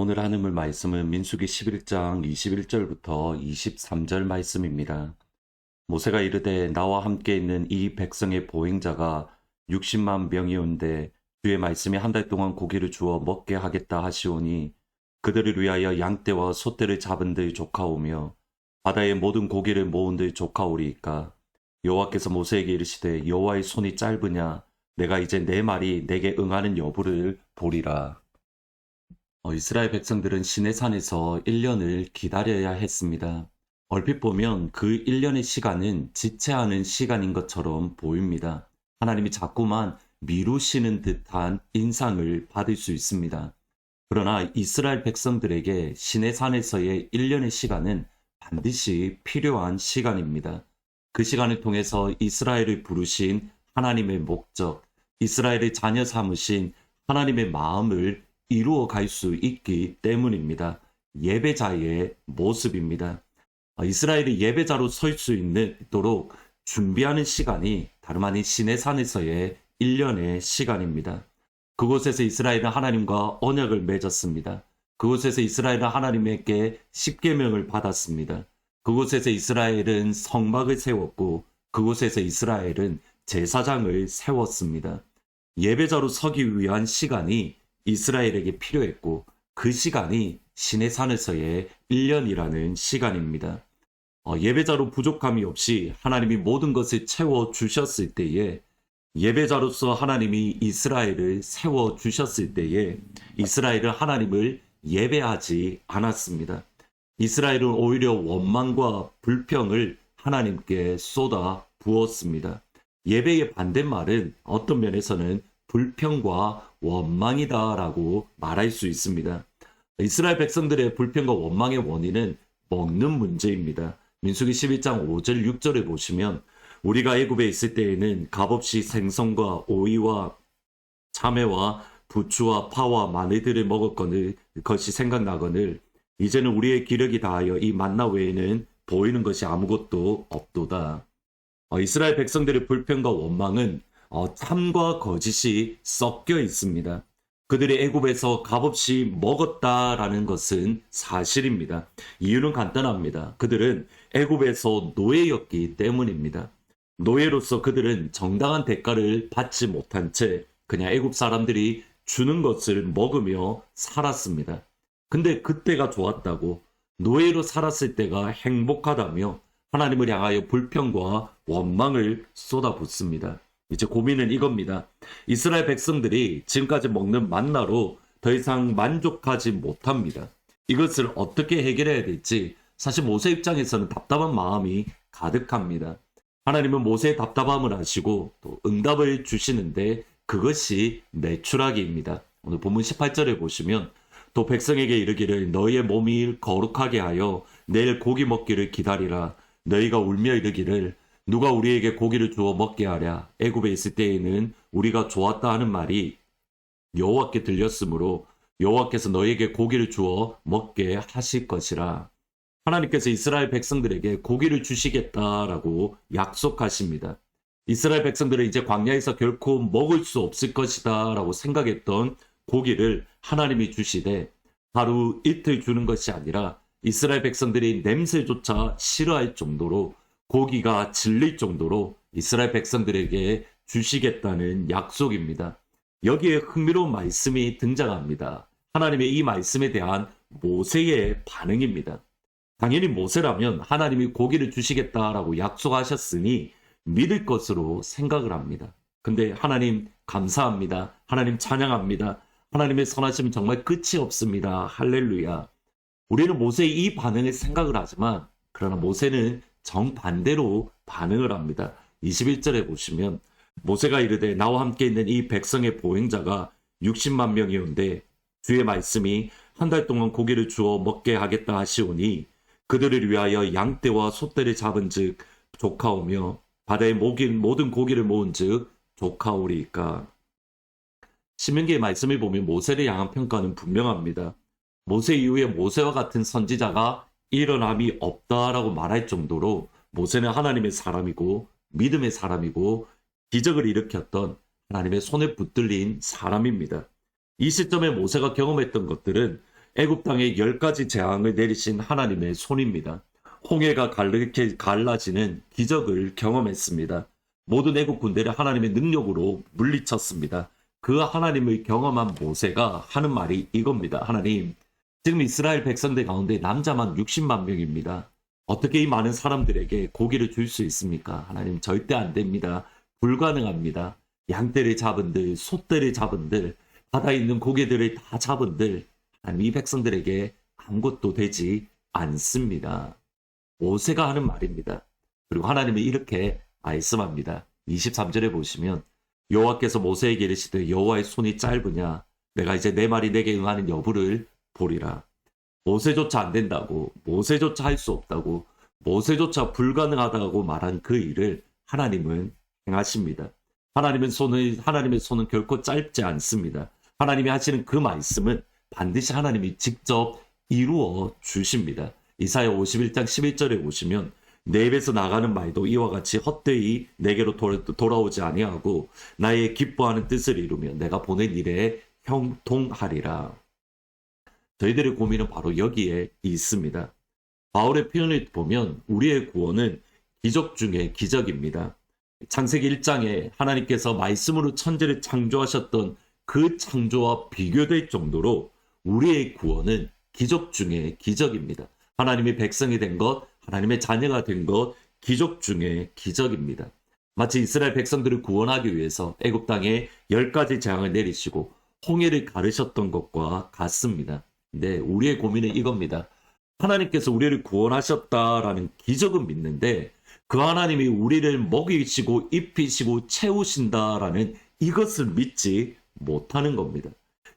오늘 하늘 말씀은 민수기 11장 21절부터 23절 말씀입니다. 모세가 이르되 나와 함께 있는 이 백성의 보행자가 60만 명이온데 주의 말씀이 한 달 동안 고기를 주어 먹게 하겠다 하시오니 그들을 위하여 양떼와 소떼를 잡은들 조카오며 바다의 모든 고기를 모은들 조카오리이까. 여호와께서 모세에게 이르시되 여호와의 손이 짧으냐 내가 이제 내 말이 내게 응하는 여부를 보리라. 이스라엘 백성들은 시내산에서 1년을 기다려야 했습니다. 얼핏 보면 그 1년의 시간은 지체하는 시간인 것처럼 보입니다. 하나님이 자꾸만 미루시는 듯한 인상을 받을 수 있습니다. 그러나 이스라엘 백성들에게 시내산에서의 1년의 시간은 반드시 필요한 시간입니다. 그 시간을 통해서 이스라엘을 부르신 하나님의 목적, 이스라엘의 자녀 삼으신 하나님의 마음을 이루어 갈 수 있기 때문입니다. 예배자의 모습입니다. 이스라엘이 예배자로 설 수 있도록 준비하는 시간이 다름 아닌 시내산에서의 1년의 시간입니다. 그곳에서 이스라엘은 하나님과 언약을 맺었습니다. 그곳에서 이스라엘은 하나님에게 십계명을 받았습니다. 그곳에서 이스라엘은 성막을 세웠고 그곳에서 이스라엘은 제사장을 세웠습니다. 예배자로 서기 위한 시간이 이스라엘에게 필요했고 그 시간이 시내산에서의 1년이라는 시간입니다. 예배자로 부족함이 없이 하나님이 모든 것을 채워주셨을 때에 예배자로서 하나님이 이스라엘을 세워주셨을 때에 이스라엘은 하나님을 예배하지 않았습니다. 이스라엘은 오히려 원망과 불평을 하나님께 쏟아 부었습니다. 예배의 반대말은 어떤 면에서는 불평과 원망이다라고 말할 수 있습니다. 이스라엘 백성들의 불평과 원망의 원인은 먹는 문제입니다. 민수기 11장 5절 6절에 보시면 우리가 애굽에 있을 때에는 값없이 생선과 오이와 참외와 부추와 파와 마늘들을 먹었거늘 것이 생각나거늘 이제는 우리의 기력이 다하여 이 만나 외에는 보이는 것이 아무것도 없도다. 이스라엘 백성들의 불평과 원망은 참과 거짓이 섞여 있습니다. 그들이 애굽에서 값없이 먹었다라는 것은 사실입니다. 이유는 간단합니다. 그들은 애굽에서 노예였기 때문입니다. 노예로서 그들은 정당한 대가를 받지 못한 채 그냥 애굽 사람들이 주는 것을 먹으며 살았습니다. 근데 그때가 좋았다고, 노예로 살았을 때가 행복하다며 하나님을 향하여 불평과 원망을 쏟아붓습니다. 이제 고민은 이겁니다. 이스라엘 백성들이 지금까지 먹는 만나로 더 이상 만족하지 못합니다. 이것을 어떻게 해결해야 될지 사실 모세 입장에서는 답답한 마음이 가득합니다. 하나님은 모세의 답답함을 아시고 또 응답을 주시는데 그것이 메추라기입니다. 오늘 본문 18절에 보시면 또 백성에게 이르기를 너희의 몸이 거룩하게 하여 내일 고기 먹기를 기다리라. 너희가 울며 이르기를 누가 우리에게 고기를 주어 먹게 하랴. 애굽에 있을 때에는 우리가 좋았다 하는 말이 여호와께 들렸으므로 여호와께서 너희에게 고기를 주어 먹게 하실 것이라. 하나님께서 이스라엘 백성들에게 고기를 주시겠다라고 약속하십니다. 이스라엘 백성들은 이제 광야에서 결코 먹을 수 없을 것이다 라고 생각했던 고기를 하나님이 주시되 하루 이틀 주는 것이 아니라 이스라엘 백성들이 냄새조차 싫어할 정도로 고기가 질릴 정도로 이스라엘 백성들에게 주시겠다는 약속입니다. 여기에 흥미로운 말씀이 등장합니다. 하나님의 이 말씀에 대한 모세의 반응입니다. 당연히 모세라면 하나님이 고기를 주시겠다라고 약속하셨으니 믿을 것으로 생각을 합니다. 근데 하나님 감사합니다. 하나님 찬양합니다. 하나님의 선하심은 정말 끝이 없습니다. 할렐루야. 우리는 모세의 이 반응을 생각을 하지만 그러나 모세는 정반대로 반응을 합니다. 21절에 보시면 모세가 이르되 나와 함께 있는 이 백성의 보행자가 60만 명이온데 주의 말씀이 한 달 동안 고기를 주어 먹게 하겠다 하시오니 그들을 위하여 양떼와 소떼를 잡은즉 조카오며 바다에 모든 고기를 모은즉 조카오리이까. 신명기의 말씀을 보면 모세를 향한 평가는 분명합니다. 모세 이후에 모세와 같은 선지자가 일어남이 없다라고 말할 정도로 모세는 하나님의 사람이고 믿음의 사람이고 기적을 일으켰던 하나님의 손에 붙들린 사람입니다. 이 시점에 모세가 경험했던 것들은 애굽 땅에 10가지 재앙을 내리신 하나님의 손입니다. 홍해가 이렇게 갈라지는 기적을 경험했습니다. 모든 애국 군대를 하나님의 능력으로 물리쳤습니다. 그 하나님을 경험한 모세가 하는 말이 이겁니다. 하나님, 지금 이스라엘 백성들 가운데 남자만 60만 명입니다. 어떻게 이 많은 사람들에게 고기를 줄 수 있습니까? 하나님, 절대 안 됩니다. 불가능합니다. 양떼를 잡은들, 소떼를 잡은들, 바다에 있는 고기들을 다 잡은들, 하나님, 이 백성들에게 아무것도 되지 않습니다. 모세가 하는 말입니다. 그리고 하나님이 이렇게 말씀합니다. 23절에 보시면 여호와께서 모세에게 이르시되 여호와의 손이 짧으냐 내가 이제 내 말이 내게 응하는 여부를 보리라. 모세조차 안 된다고, 모세조차 할 수 없다고, 모세조차 불가능하다고 말한 그 일을 하나님은 행하십니다. 하나님의 손은 결코 짧지 않습니다. 하나님이 하시는 그 말씀은 반드시 하나님이 직접 이루어 주십니다. 이사야 51장 11절에 보시면 내 입에서 나가는 말도 이와 같이 헛되이 내게로 돌아오지 아니하고 나의 기뻐하는 뜻을 이루며 내가 보낸 일에 형통하리라. 저희들의 고민은 바로 여기에 있습니다. 바울의 표현을 보면 우리의 구원은 기적 중에 기적입니다. 창세기 1장에 하나님께서 말씀으로 천지를 창조하셨던 그 창조와 비교될 정도로 우리의 구원은 기적 중에 기적입니다. 하나님의 백성이 된 것, 하나님의 자녀가 된 것, 기적 중에 기적입니다. 마치 이스라엘 백성들을 구원하기 위해서 애굽 땅에 10가지 재앙을 내리시고 홍해를 가르셨던 것과 같습니다. 근데 우리의 고민은 이겁니다. 하나님께서 우리를 구원하셨다라는 기적은 믿는데 그 하나님이 우리를 먹이시고 입히시고 채우신다라는 이것을 믿지 못하는 겁니다.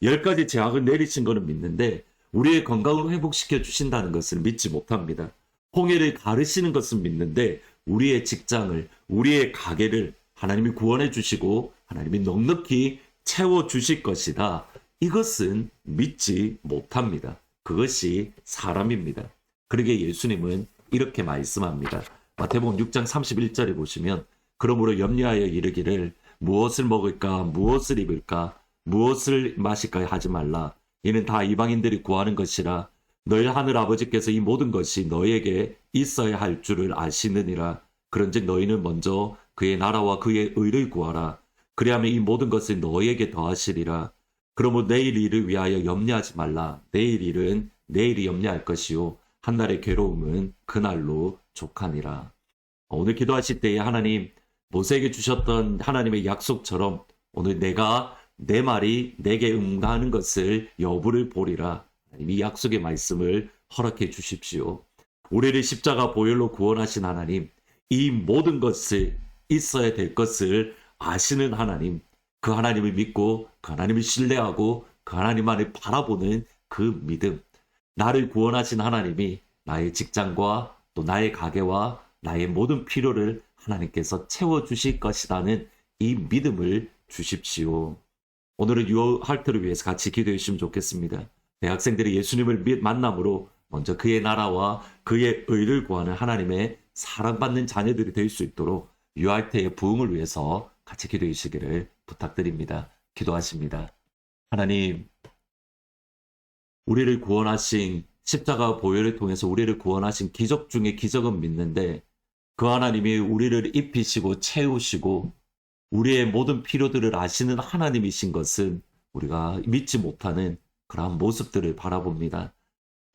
10가지 재앙을 내리신 것은 믿는데 우리의 건강을 회복시켜 주신다는 것을 믿지 못합니다. 홍해를 가르시는 것은 믿는데 우리의 직장을, 우리의 가게를 하나님이 구원해 주시고 하나님이 넉넉히 채워 주실 것이다. 이것은 믿지 못합니다. 그것이 사람입니다. 그러기에 예수님은 이렇게 말씀합니다. 마태복음 6장 31절에 보시면 그러므로 염려하여 이르기를 무엇을 먹을까 무엇을 입을까 무엇을 마실까 하지 말라. 이는 다 이방인들이 구하는 것이라. 너희 하늘 아버지께서 이 모든 것이 너희에게 있어야 할 줄을 아시느니라. 그런즉 너희는 먼저 그의 나라와 그의 의를 구하라. 그리하면 이 모든 것을 너희에게 더하시리라. 그러므로 내일 일을 위하여 염려하지 말라. 내일 일은 내일이 염려할 것이요 한날의 괴로움은 그날로 족하니라. 오늘 기도하실 때에 하나님, 모세에게 주셨던 하나님의 약속처럼 오늘 내가 내 말이 내게 응하는 것을 여부를 보리라. 이 약속의 말씀을 허락해 주십시오. 우리를 십자가 보혈로 구원하신 하나님, 이 모든 것을 있어야 될 것을 아시는 하나님, 그 하나님을 믿고 그 하나님을 신뢰하고 그 하나님만을 바라보는 그 믿음, 나를 구원하신 하나님이 나의 직장과 또 나의 가게와 나의 모든 필요를 하나님께서 채워주실 것이라는 이 믿음을 주십시오. 오늘은 유월할트를 위해서 같이 기도해 주시면 좋겠습니다. 대학생들이 예수님을 만남으로 먼저 그의 나라와 그의 의를 구하는 하나님의 사랑받는 자녀들이 될 수 있도록 유할트의 부흥을 위해서 같이 기도해 주시기를 부탁드립니다. 기도하십니다. 하나님, 우리를 구원하신 십자가 보혈을 통해서 우리를 구원하신 기적 중에 기적은 믿는데 그 하나님이 우리를 입히시고 채우시고 우리의 모든 필요들을 아시는 하나님이신 것은 우리가 믿지 못하는 그러한 모습들을 바라봅니다.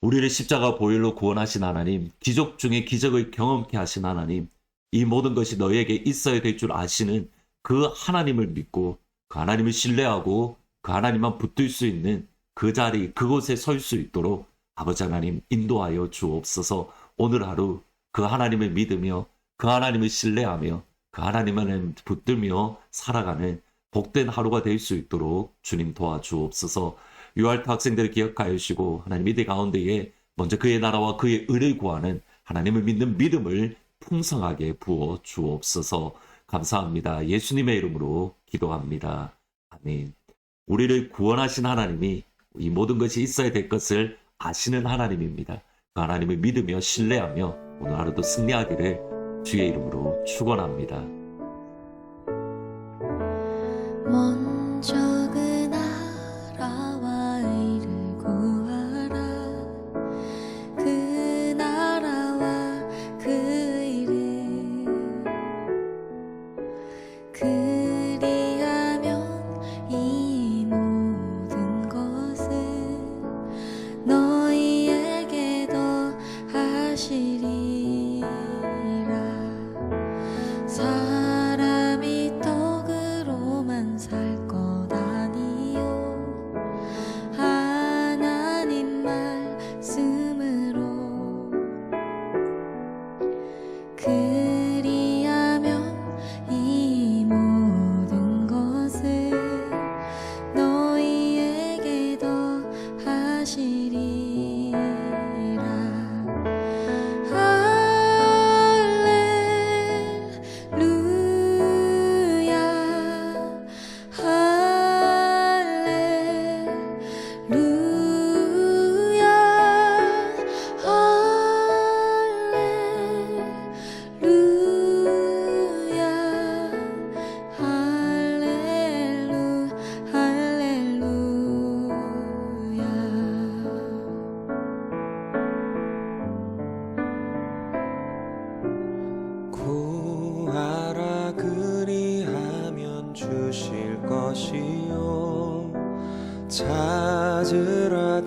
우리를 십자가 보혈로 구원하신 하나님, 기적 중에 기적을 경험케 하신 하나님, 이 모든 것이 너희에게 있어야 될 줄 아시는 그 하나님을 믿고 그 하나님을 신뢰하고 그 하나님만 붙들 수 있는 그 자리, 그곳에 설 수 있도록 아버지 하나님 인도하여 주옵소서. 오늘 하루 그 하나님을 믿으며 그 하나님을 신뢰하며 그 하나님만을 붙들며 살아가는 복된 하루가 될 수 있도록 주님 도와주옵소서. 유할트 학생들을 기억하여 주시고 하나님 이들 가운데에 먼저 그의 나라와 그의 의를 구하는 하나님을 믿는 믿음을 풍성하게 부어 주옵소서. 감사합니다. 예수님의 이름으로 기도합니다. 아멘. 우리를 구원하신 하나님이 이 모든 것이 있어야 될 것을 아시는 하나님입니다. 그 하나님을 믿으며 신뢰하며 오늘 하루도 승리하기를 주의 이름으로 축원합니다. 먼저 그 나라와 의를 구하라.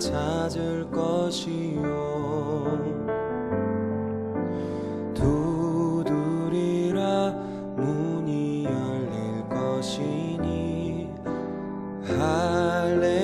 찾을 것이요 두드리라 문이 열릴 것이니 할렐루야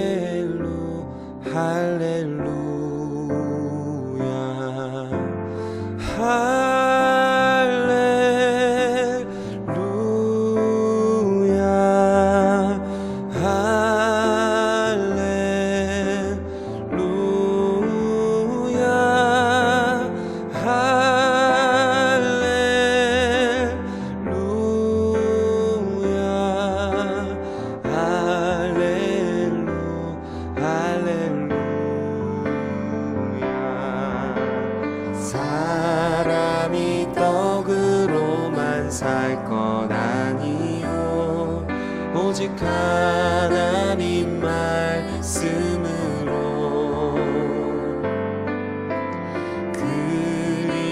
사람이 떡으로만 살 것 아니요 오직 하나님 말씀으로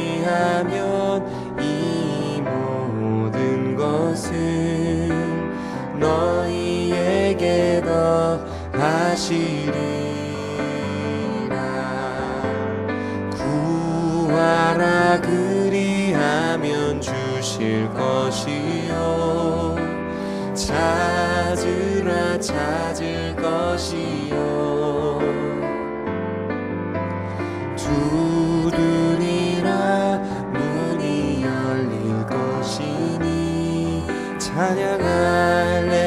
그리하면 이 모든 것은 너희에게 더하시리라 구하라 그리하면 주실 것이요 찾으라 찾을 것이요 두드리라 문이 열릴 것이니 찬양할래